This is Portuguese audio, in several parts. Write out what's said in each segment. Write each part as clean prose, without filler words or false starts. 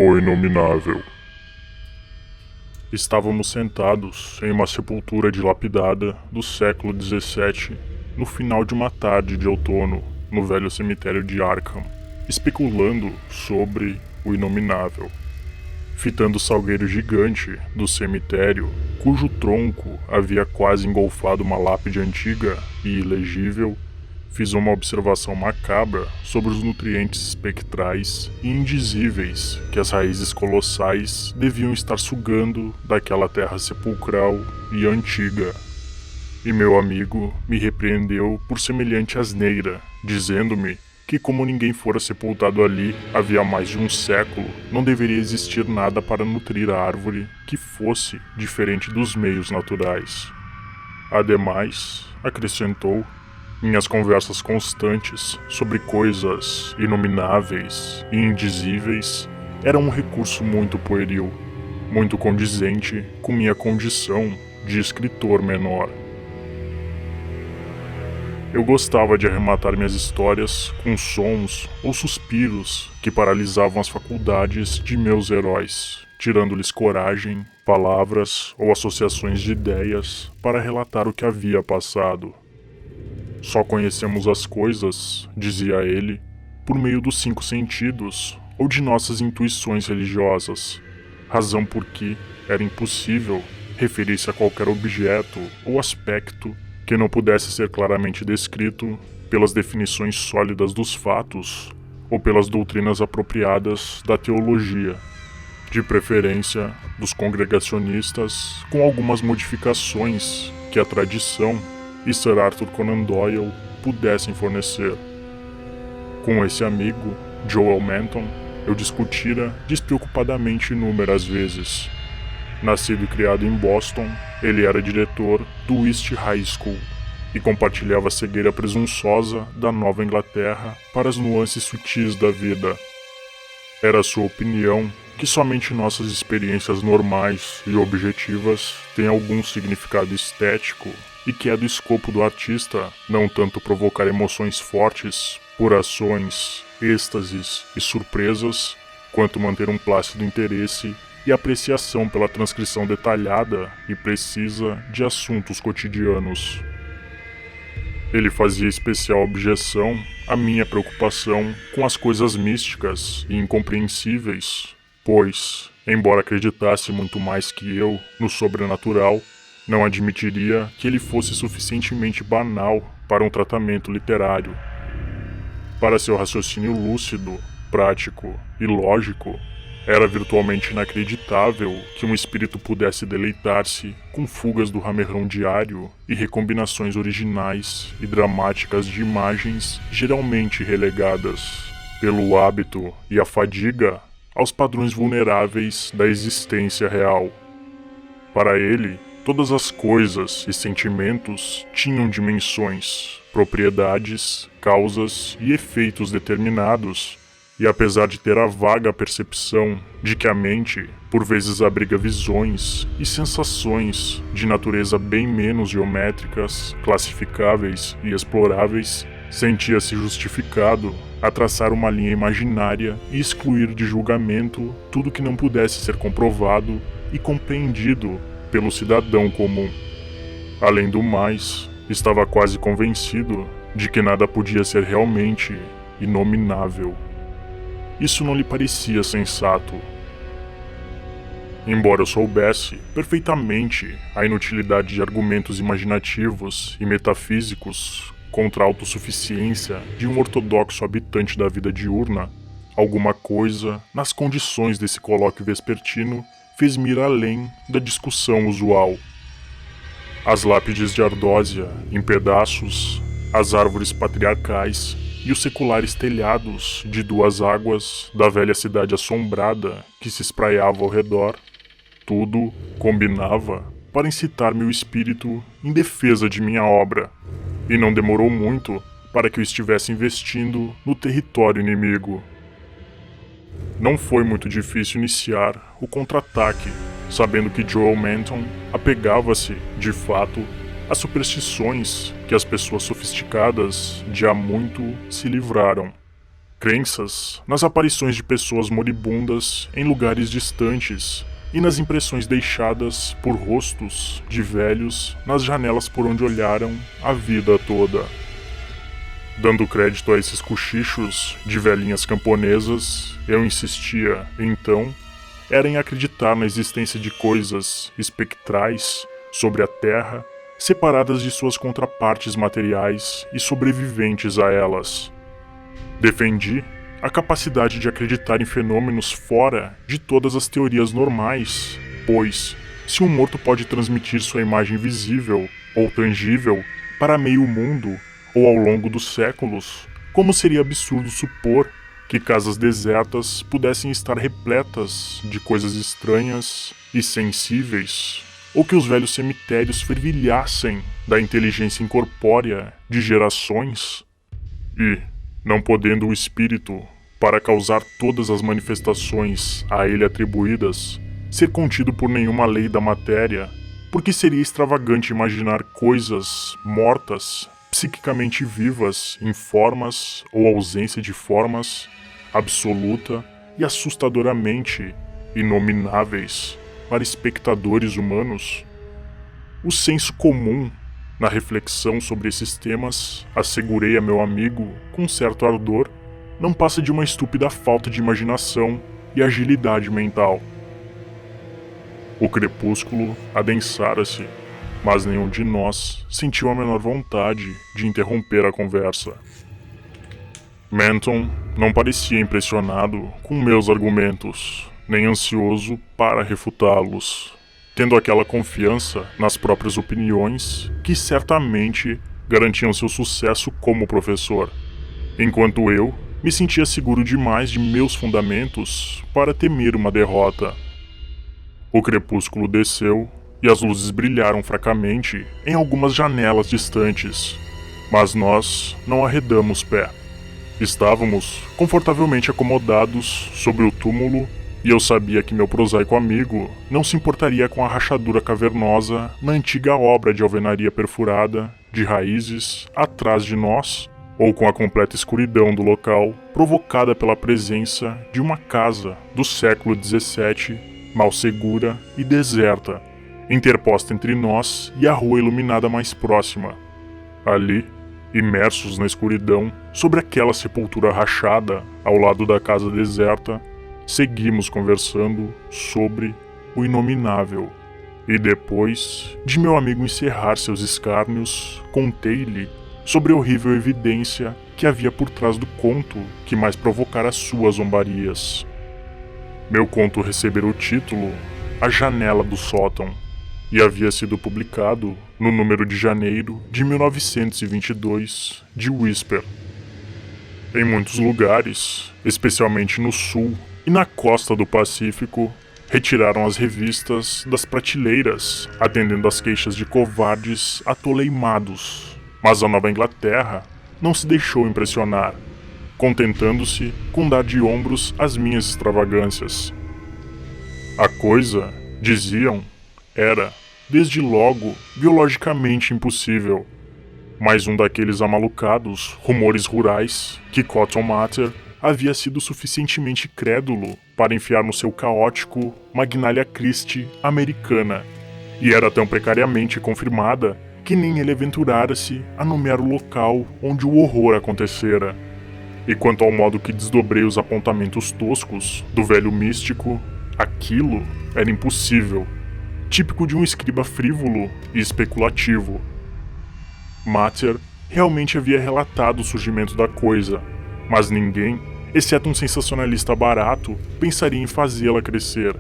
O Inominável. Estávamos sentados em uma sepultura dilapidada do século XVII, no final de uma tarde de outono, no velho cemitério de Arkham, especulando sobre o Inominável. Fitando o salgueiro gigante do cemitério, cujo tronco havia quase engolfado uma lápide antiga e ilegível, fiz uma observação macabra sobre os nutrientes espectrais e indizíveis que as raízes colossais deviam estar sugando daquela terra sepulcral e antiga. E meu amigo me repreendeu por semelhante asneira, dizendo-me que, como ninguém fora sepultado ali havia mais de um século, não deveria existir nada para nutrir a árvore que fosse diferente dos meios naturais. Ademais, acrescentou, minhas conversas constantes sobre coisas inomináveis e indizíveis eram um recurso muito pueril, muito condizente com minha condição de escritor menor. Eu gostava de arrematar minhas histórias com sons ou suspiros que paralisavam as faculdades de meus heróis, tirando-lhes coragem, palavras ou associações de ideias para relatar o que havia passado. Só conhecemos as coisas, dizia ele, por meio dos 5 sentidos ou de nossas intuições religiosas, razão por que era impossível referir-se a qualquer objeto ou aspecto que não pudesse ser claramente descrito pelas definições sólidas dos fatos ou pelas doutrinas apropriadas da teologia, de preferência dos congregacionistas, com algumas modificações que a tradição e Sir Arthur Conan Doyle pudessem fornecer. Com esse amigo, Joel Menton, eu discutira despreocupadamente inúmeras vezes. Nascido e criado em Boston, ele era diretor do East High School e compartilhava a cegueira presunçosa da Nova Inglaterra para as nuances sutis da vida. Era sua opinião que somente nossas experiências normais e objetivas têm algum significado estético e que é do escopo do artista não tanto provocar emoções fortes por ações, êxtases e surpresas, quanto manter um plácido interesse e apreciação pela transcrição detalhada e precisa de assuntos cotidianos. Ele fazia especial objeção à minha preocupação com as coisas místicas e incompreensíveis, pois, embora acreditasse muito mais que eu no sobrenatural, não admitiria que ele fosse suficientemente banal para um tratamento literário. Para seu raciocínio lúcido, prático e lógico, era virtualmente inacreditável que um espírito pudesse deleitar-se com fugas do ramerrão diário e recombinações originais e dramáticas de imagens geralmente relegadas, pelo hábito e a fadiga, aos padrões vulneráveis da existência real. Para ele, todas as coisas e sentimentos tinham dimensões, propriedades, causas e efeitos determinados, e apesar de ter a vaga percepção de que a mente, por vezes, abriga visões e sensações de natureza bem menos geométricas, classificáveis e exploráveis, sentia-se justificado a traçar uma linha imaginária e excluir de julgamento tudo que não pudesse ser comprovado e compreendido pelo cidadão comum. Além do mais, estava quase convencido de que nada podia ser realmente inominável. Isso não lhe parecia sensato. Embora eu soubesse perfeitamente a inutilidade de argumentos imaginativos e metafísicos contra a autossuficiência de um ortodoxo habitante da vida diurna, alguma coisa nas condições desse colóquio vespertino fez-me ir além da discussão usual. As lápides de ardósia em pedaços, as árvores patriarcais e os seculares telhados de 2 águas da velha cidade assombrada que se espraiava ao redor, tudo combinava para incitar meu espírito em defesa de minha obra, e não demorou muito para que eu estivesse investindo no território inimigo. Não foi muito difícil iniciar o contra-ataque, sabendo que Joel Menton apegava-se, de fato, às superstições que as pessoas sofisticadas de há muito se livraram. Crenças nas aparições de pessoas moribundas em lugares distantes e nas impressões deixadas por rostos de velhos nas janelas por onde olharam a vida toda. Dando crédito a esses cochichos de velhinhas camponesas, eu insistia, então, era em acreditar na existência de coisas espectrais sobre a Terra, separadas de suas contrapartes materiais e sobreviventes a elas. Defendi a capacidade de acreditar em fenômenos fora de todas as teorias normais, pois, se um morto pode transmitir sua imagem visível ou tangível para meio mundo ou ao longo dos séculos, como seria absurdo supor que casas desertas pudessem estar repletas de coisas estranhas e sensíveis, ou que os velhos cemitérios fervilhassem da inteligência incorpórea de gerações? E, não podendo o espírito, para causar todas as manifestações a ele atribuídas, ser contido por nenhuma lei da matéria, porque seria extravagante imaginar coisas mortas, psiquicamente vivas, em formas ou ausência de formas, absoluta e assustadoramente inomináveis para espectadores humanos? O senso comum, na reflexão sobre esses temas, assegurei a meu amigo, com certo ardor, não passa de uma estúpida falta de imaginação e agilidade mental. O crepúsculo adensara-se, mas nenhum de nós sentiu a menor vontade de interromper a conversa. Menton não parecia impressionado com meus argumentos, nem ansioso para refutá-los, tendo aquela confiança nas próprias opiniões que certamente garantiam seu sucesso como professor, enquanto eu me sentia seguro demais de meus fundamentos para temer uma derrota. O crepúsculo desceu e as luzes brilharam fracamente em algumas janelas distantes, mas nós não arredamos pé. Estávamos confortavelmente acomodados sobre o túmulo e eu sabia que meu prosaico amigo não se importaria com a rachadura cavernosa na antiga obra de alvenaria perfurada de raízes atrás de nós, ou com a completa escuridão do local provocada pela presença de uma casa do século XVII, mal segura e deserta, interposta entre nós e a rua iluminada mais próxima. Ali, imersos na escuridão, sobre aquela sepultura rachada ao lado da casa deserta, seguimos conversando sobre o inominável. E depois de meu amigo encerrar seus escárnios, contei-lhe sobre a horrível evidência que havia por trás do conto que mais provocara suas zombarias. Meu conto recebera o título A Janela do Sótão e havia sido publicado no número de janeiro de 1922 de Whisper. Em muitos lugares, especialmente no sul e na costa do Pacífico, retiraram as revistas das prateleiras, atendendo às queixas de covardes atoleimados. Mas a Nova Inglaterra não se deixou impressionar, contentando-se com dar de ombros às minhas extravagâncias. A coisa, diziam, era, desde logo, biologicamente impossível. Mais um daqueles amalucados rumores rurais que Cotton Mather havia sido suficientemente crédulo para enfiar no seu caótico Magnalia Christi americana, e era tão precariamente confirmada que nem ele aventurara-se a nomear o local onde o horror acontecera. E quanto ao modo que desdobrei os apontamentos toscos do velho místico, aquilo era impossível, típico de um escriba frívolo e especulativo. Mather realmente havia relatado o surgimento da coisa, mas ninguém, exceto um sensacionalista barato, pensaria em fazê-la crescer,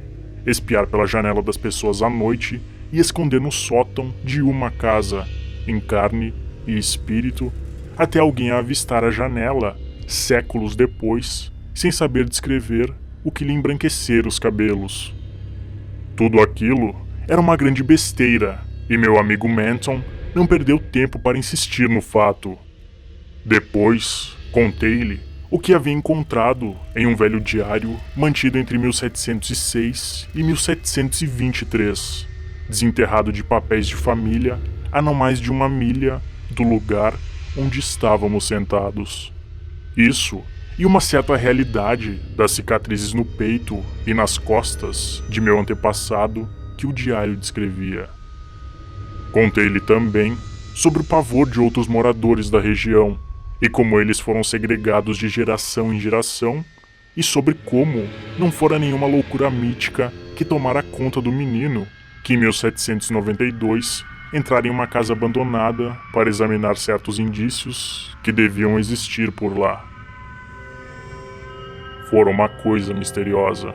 espiar pela janela das pessoas à noite e esconder no sótão de uma casa, em carne e espírito, até alguém a avistar a janela, séculos depois, sem saber descrever o que lhe embranquecera os cabelos. Tudo aquilo era uma grande besteira, e meu amigo Menton não perdeu tempo para insistir no fato. Depois, contei-lhe o que havia encontrado em um velho diário mantido entre 1706 e 1723, desenterrado de papéis de família a não mais de 1 milha do lugar onde estávamos sentados. Isso e uma certa realidade das cicatrizes no peito e nas costas de meu antepassado que o diário descrevia. Contei-lhe também sobre o pavor de outros moradores da região e como eles foram segregados de geração em geração, e sobre como não fora nenhuma loucura mítica que tomara conta do menino, que em 1792 entrara em uma casa abandonada para examinar certos indícios que deviam existir por lá. Fora uma coisa misteriosa.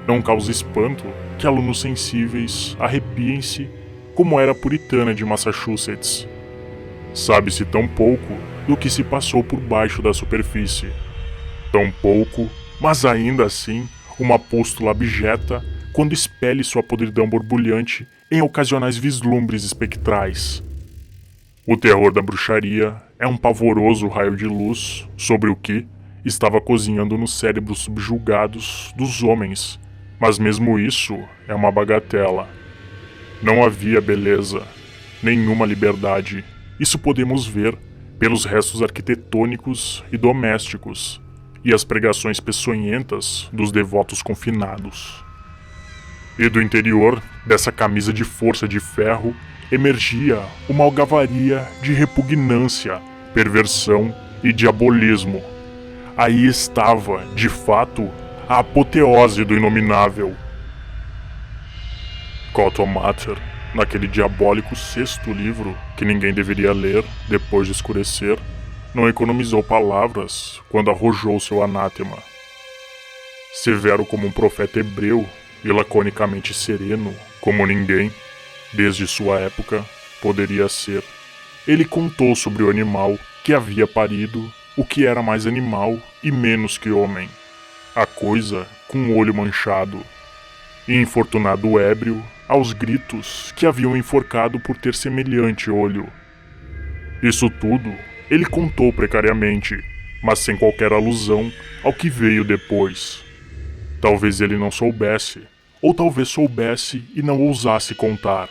Não causa espanto que alunos sensíveis arrepiem-se como era a puritana de Massachusetts. Sabe-se tão pouco do que se passou por baixo da superfície. Tão pouco, mas ainda assim, uma apóstola abjeta quando expele sua podridão borbulhante em ocasionais vislumbres espectrais. O terror da bruxaria é um pavoroso raio de luz sobre o que estava cozinhando nos cérebros subjugados dos homens, mas mesmo isso é uma bagatela. Não havia beleza, nenhuma liberdade. Isso podemos ver pelos restos arquitetônicos e domésticos e as pregações peçonhentas dos devotos confinados. E do interior dessa camisa de força de ferro emergia uma algavaria de repugnância, perversão e diabolismo. Aí estava, de fato, a apoteose do inominável. Cotton Mather, naquele diabólico sexto livro que ninguém deveria ler depois de escurecer, não economizou palavras quando arrojou seu anátema. Severo como um profeta hebreu e laconicamente sereno como ninguém, desde sua época, poderia ser, ele contou sobre o animal que havia parido o que era mais animal e menos que homem, a coisa com o olho manchado, e infortunado ébrio aos gritos que haviam enforcado por ter semelhante olho. Isso tudo ele contou precariamente, mas sem qualquer alusão ao que veio depois. Talvez ele não soubesse, ou talvez soubesse e não ousasse contar.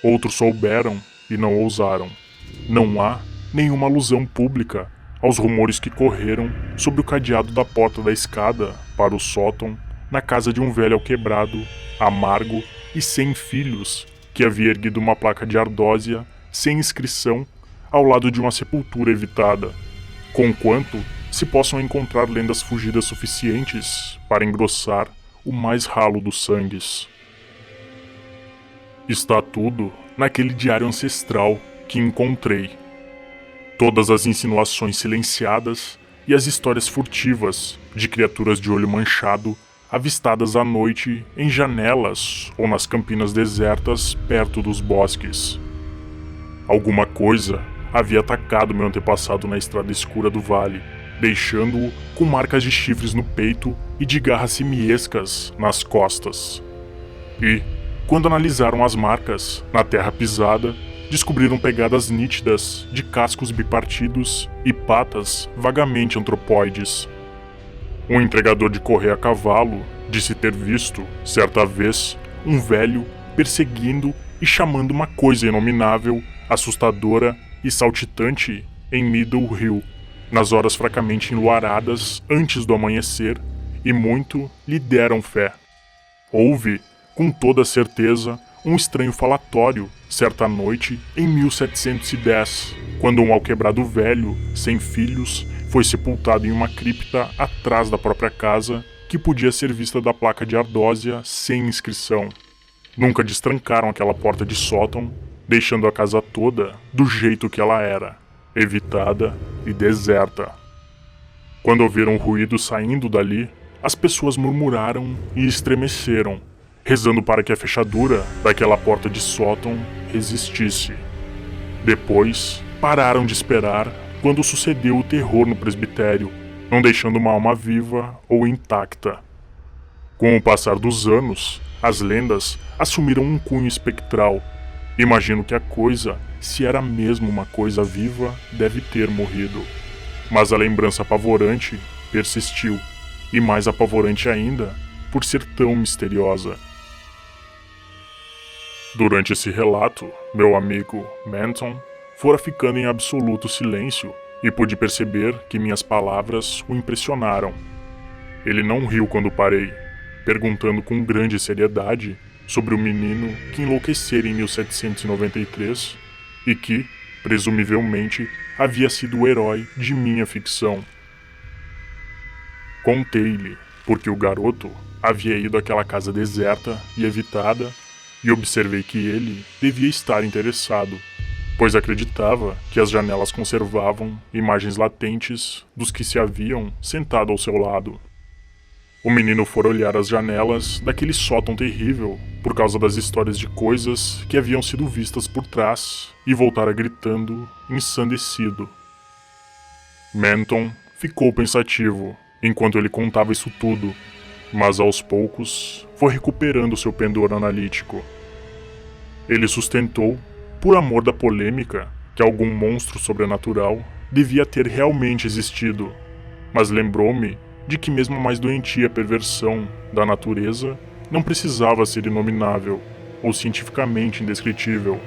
Outros souberam e não ousaram. Não há nenhuma alusão pública aos rumores que correram sobre o cadeado da porta da escada para o sótão na casa de um velho alquebrado, amargo e sem filhos, que havia erguido uma placa de ardósia sem inscrição ao lado de uma sepultura evitada, conquanto se possam encontrar lendas fugidas suficientes para engrossar o mais ralo dos sangues. Está tudo naquele diário ancestral que encontrei. Todas as insinuações silenciadas e as histórias furtivas de criaturas de olho manchado avistadas à noite em janelas ou nas campinas desertas perto dos bosques. Alguma coisa havia atacado meu antepassado na estrada escura do vale, deixando-o com marcas de chifres no peito e de garras simiescas nas costas. E, quando analisaram as marcas na terra pisada, descobriram pegadas nítidas de cascos bipartidos e patas vagamente antropóides. Um entregador de correio a cavalo disse ter visto, certa vez, um velho perseguindo e chamando uma coisa inominável, assustadora e saltitante em Middle Hill, nas horas fracamente enluaradas antes do amanhecer, e muito lhe deram fé. Houve, com toda certeza, um estranho falatório, certa noite, em 1710, quando um alquebrado velho, sem filhos, foi sepultado em uma cripta atrás da própria casa, que podia ser vista da placa de ardósia sem inscrição. Nunca destrancaram aquela porta de sótão, deixando a casa toda do jeito que ela era, evitada e deserta. Quando ouviram ruído saindo dali, as pessoas murmuraram e estremeceram, rezando para que a fechadura daquela porta de sótão resistisse. Depois, pararam de esperar quando sucedeu o terror no presbitério, não deixando uma alma viva ou intacta. Com o passar dos anos, as lendas assumiram um cunho espectral. Imagino que a coisa, se era mesmo uma coisa viva, deve ter morrido. Mas a lembrança apavorante persistiu, e mais apavorante ainda, por ser tão misteriosa. Durante esse relato, meu amigo Manton fora ficando em absoluto silêncio e pude perceber que minhas palavras o impressionaram. Ele não riu quando parei, perguntando com grande seriedade sobre o menino que enlouquecera em 1793 e que, presumivelmente, havia sido o herói de minha ficção. Contei-lhe porque o garoto havia ido àquela casa deserta e evitada e observei que ele devia estar interessado, pois acreditava que as janelas conservavam imagens latentes dos que se haviam sentado ao seu lado. O menino fora olhar as janelas daquele sótão terrível por causa das histórias de coisas que haviam sido vistas por trás e voltara gritando, ensandecido. Menton ficou pensativo enquanto ele contava isso tudo, mas aos poucos foi recuperando seu pendor analítico. Ele sustentou, por amor da polêmica, que algum monstro sobrenatural devia ter realmente existido, mas lembrou-me de que mesmo a mais doentia perversão da natureza não precisava ser inominável ou cientificamente indescritível.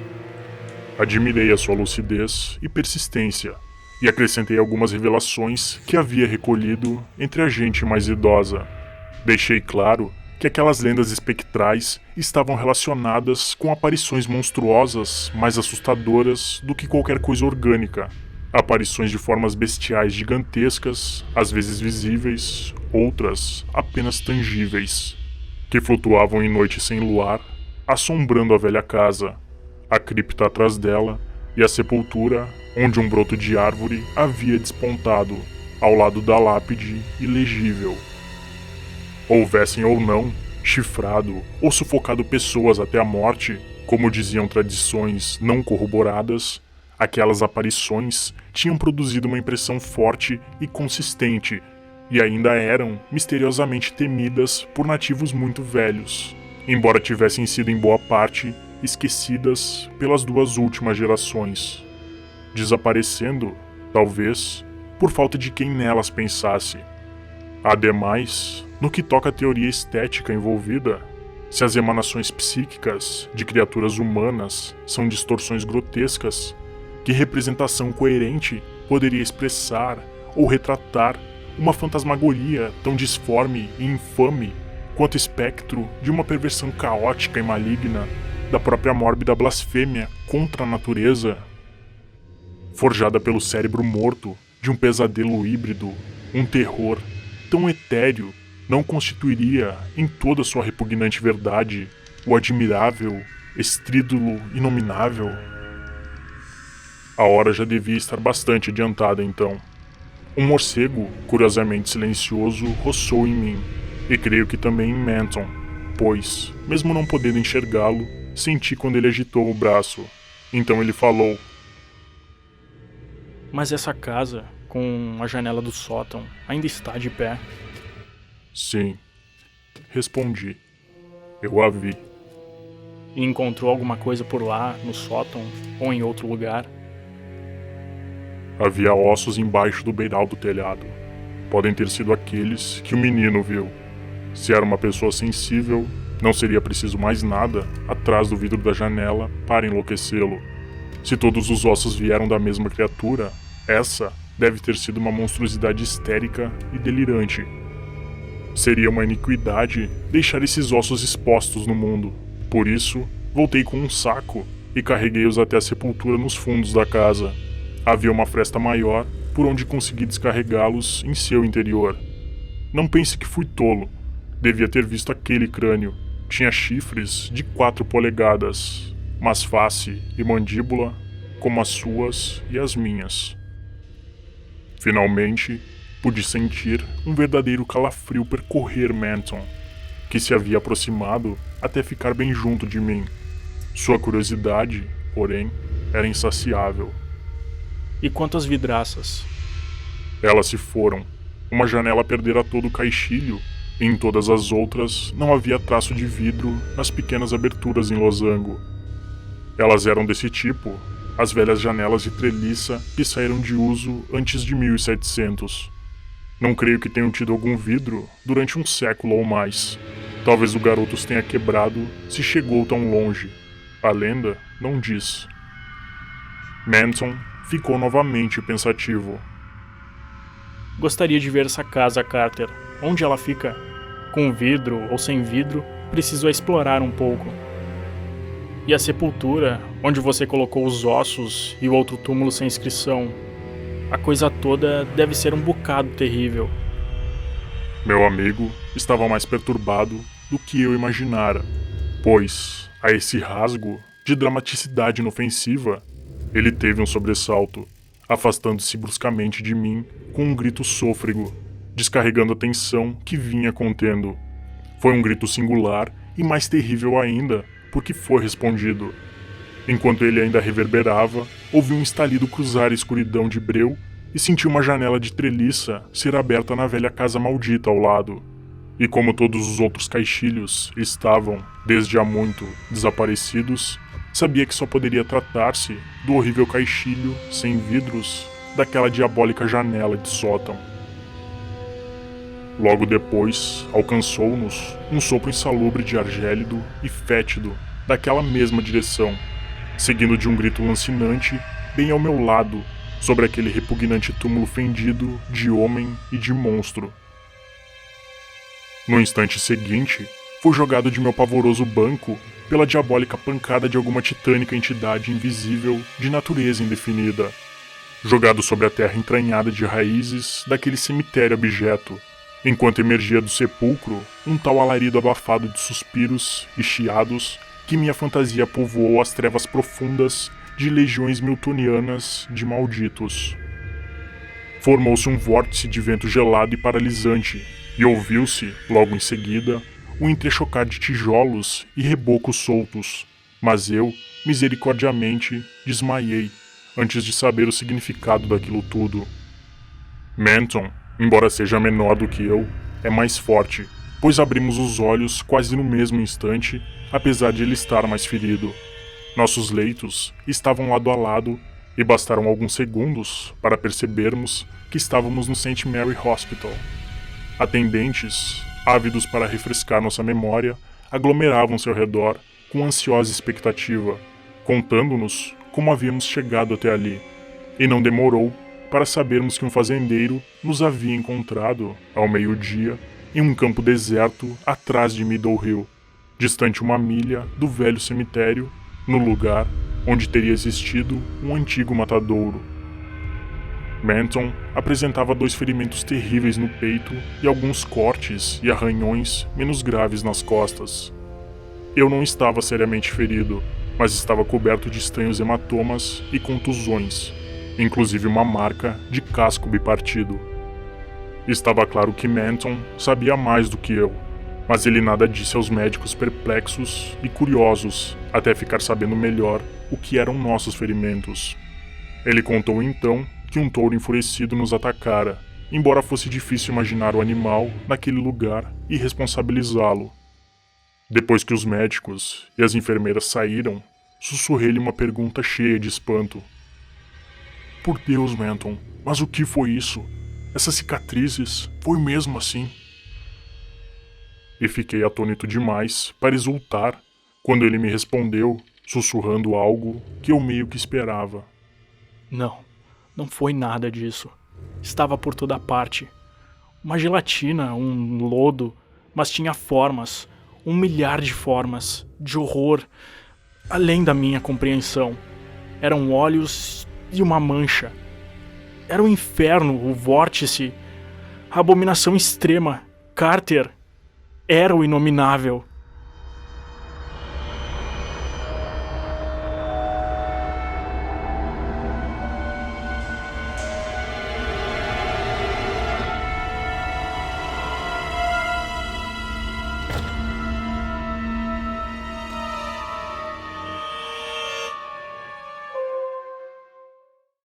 Admirei a sua lucidez e persistência e acrescentei algumas revelações que havia recolhido entre a gente mais idosa. Deixei claro que aquelas lendas espectrais estavam relacionadas com aparições monstruosas mais assustadoras do que qualquer coisa orgânica. Aparições de formas bestiais gigantescas, às vezes visíveis, outras apenas tangíveis, que flutuavam em noites sem luar, assombrando a velha casa, a cripta atrás dela e a sepultura onde um broto de árvore havia despontado, ao lado da lápide ilegível. Houvessem ou não chifrado ou sufocado pessoas até a morte, como diziam tradições não corroboradas, aquelas aparições tinham produzido uma impressão forte e consistente, e ainda eram misteriosamente temidas por nativos muito velhos, embora tivessem sido em boa parte esquecidas pelas duas últimas gerações, desaparecendo, talvez, por falta de quem nelas pensasse. Ademais, no que toca à teoria estética envolvida, se as emanações psíquicas de criaturas humanas são distorções grotescas, que representação coerente poderia expressar ou retratar uma fantasmagoria tão disforme e infame quanto espectro de uma perversão caótica e maligna da própria mórbida blasfêmia contra a natureza, forjada pelo cérebro morto de um pesadelo híbrido, um terror tão etéreo não constituiria em toda sua repugnante verdade o admirável estrídulo inominável? A hora já devia estar bastante adiantada então. Um morcego, curiosamente silencioso, roçou em mim, e creio que também em Menton, pois, mesmo não podendo enxergá-lo, senti quando ele agitou o braço. Então ele falou: Mas essa casa, com a janela do sótão, ainda está de pé? Sim, respondi. Eu a vi. E encontrou alguma coisa por lá, no sótão, ou em outro lugar? Havia ossos embaixo do beiral do telhado. Podem ter sido aqueles que o menino viu. Se era uma pessoa sensível, não seria preciso mais nada atrás do vidro da janela para enlouquecê-lo. Se todos os ossos vieram da mesma criatura, essa deve ter sido uma monstruosidade histérica e delirante. Seria uma iniquidade deixar esses ossos expostos no mundo. Por isso, voltei com um saco e carreguei-os até a sepultura nos fundos da casa. Havia uma fresta maior por onde consegui descarregá-los em seu interior. Não pense que fui tolo. Devia ter visto aquele crânio. Tinha chifres de 4 polegadas, mas face e mandíbula como as suas e as minhas. Finalmente, pude sentir um verdadeiro calafrio percorrer Menton, que se havia aproximado até ficar bem junto de mim. Sua curiosidade, porém, era insaciável. E quanto às vidraças? Elas se foram. Uma janela perdera todo o caixilho, e em todas as outras não havia traço de vidro nas pequenas aberturas em losango. Elas eram desse tipo, as velhas janelas de treliça que saíram de uso antes de 1700. Não creio que tenham tido algum vidro durante um século ou mais. Talvez o garoto os tenha quebrado se chegou tão longe. A lenda não diz. Menton ficou novamente pensativo. Gostaria de ver essa casa, Carter. Onde ela fica? Com vidro ou sem vidro, preciso explorar um pouco. E a sepultura, onde você colocou os ossos e o outro túmulo sem inscrição. A coisa toda deve ser um bocado terrível. Meu amigo estava mais perturbado do que eu imaginara, pois, a esse rasgo de dramaticidade inofensiva, ele teve um sobressalto, afastando-se bruscamente de mim com um grito sôfrego, descarregando a tensão que vinha contendo. Foi um grito singular e mais terrível ainda, porque foi respondido. Enquanto ele ainda reverberava, ouvi um estalido cruzar a escuridão de breu e senti uma janela de treliça ser aberta na velha casa maldita ao lado. E como todos os outros caixilhos estavam, desde há muito, desaparecidos, sabia que só poderia tratar-se do horrível caixilho, sem vidros, daquela diabólica janela de sótão. Logo depois, alcançou-nos um sopro insalubre de ar gélido e fétido daquela mesma direção, seguindo de um grito lancinante bem ao meu lado, sobre aquele repugnante túmulo fendido de homem e de monstro. No instante seguinte, fui jogado de meu pavoroso banco pela diabólica pancada de alguma titânica entidade invisível de natureza indefinida, jogado sobre a terra entranhada de raízes daquele cemitério abjeto, enquanto emergia do sepulcro um tal alarido abafado de suspiros e chiados que minha fantasia povoou as trevas profundas de legiões miltonianas de malditos. Formou-se um vórtice de vento gelado e paralisante, e ouviu-se, logo em seguida, um entrechocar de tijolos e rebocos soltos, mas eu, misericordiamente, desmaiei, antes de saber o significado daquilo tudo. Menton, embora seja menor do que eu, é mais forte, pois abrimos os olhos quase no mesmo instante, apesar de ele estar mais ferido. Nossos leitos estavam lado a lado e bastaram alguns segundos para percebermos que estávamos no St. Mary Hospital. Atendentes, ávidos para refrescar nossa memória, aglomeravam-se ao redor com ansiosa expectativa, contando-nos como havíamos chegado até ali, e não demorou para sabermos que um fazendeiro nos havia encontrado, ao meio-dia, em um campo deserto atrás de Meadow Hill, distante 1 milha do velho cemitério, no lugar onde teria existido um antigo matadouro. Menton apresentava 2 ferimentos terríveis no peito e alguns cortes e arranhões menos graves nas costas. Eu não estava seriamente ferido, mas estava coberto de estranhos hematomas e contusões, inclusive uma marca de casco bipartido. Estava claro que Menton sabia mais do que eu, mas ele nada disse aos médicos perplexos e curiosos, até ficar sabendo melhor o que eram nossos ferimentos. Ele contou então que um touro enfurecido nos atacara, embora fosse difícil imaginar o animal naquele lugar e responsabilizá-lo. Depois que os médicos e as enfermeiras saíram, sussurrei-lhe uma pergunta cheia de espanto. Por Deus, Menton, mas o que foi isso? Essas cicatrizes, foi mesmo assim? E fiquei atônito demais para exultar quando ele me respondeu, sussurrando algo que eu meio que esperava. Não foi nada disso. Estava por toda parte. Uma gelatina, um lodo, mas tinha formas, 1 milhar de formas, de horror, além da minha compreensão. Eram olhos e uma mancha. Era o inferno, o vórtice, a abominação extrema. Carter era o inominável.